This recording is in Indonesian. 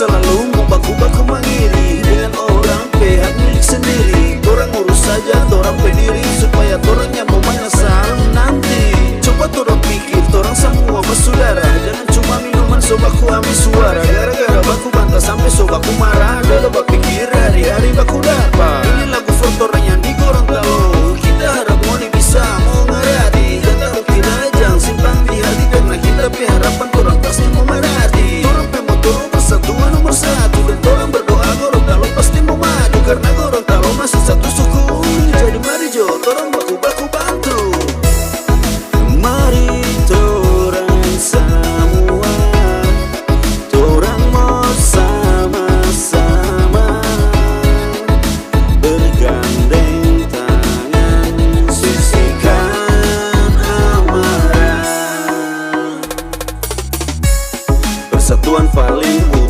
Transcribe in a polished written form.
selalu membaku-baku mengiri dengan orang pihak milik sendiri. Orang urus saja orang pendiri supaya orangnya mau menyesal nanti. Coba orang pikir orang semua bersaudara, jangan cuma minuman so baku ambil suara. Gara-gara baku bantah sampai so baku marah. Dulu berpikir hari-hari baku dapat. Ini lagu for orang yang di Gorontalo. Kita harap Moni bisa mau ngerti dan taruh kirajang simpan di hati, karena kita harapan orang pasti mau merati. Orang pemotor persatuan nomor satu, dan orang berdoa Gorontalo pasti mau maju, karena Gorontalo masih satu suku. Jadi mari jo orang baku-baku bantu. Mari torang semua, torang mau sama-sama bergandeng tangan, sisihkan amarah. Persatuan paling utama.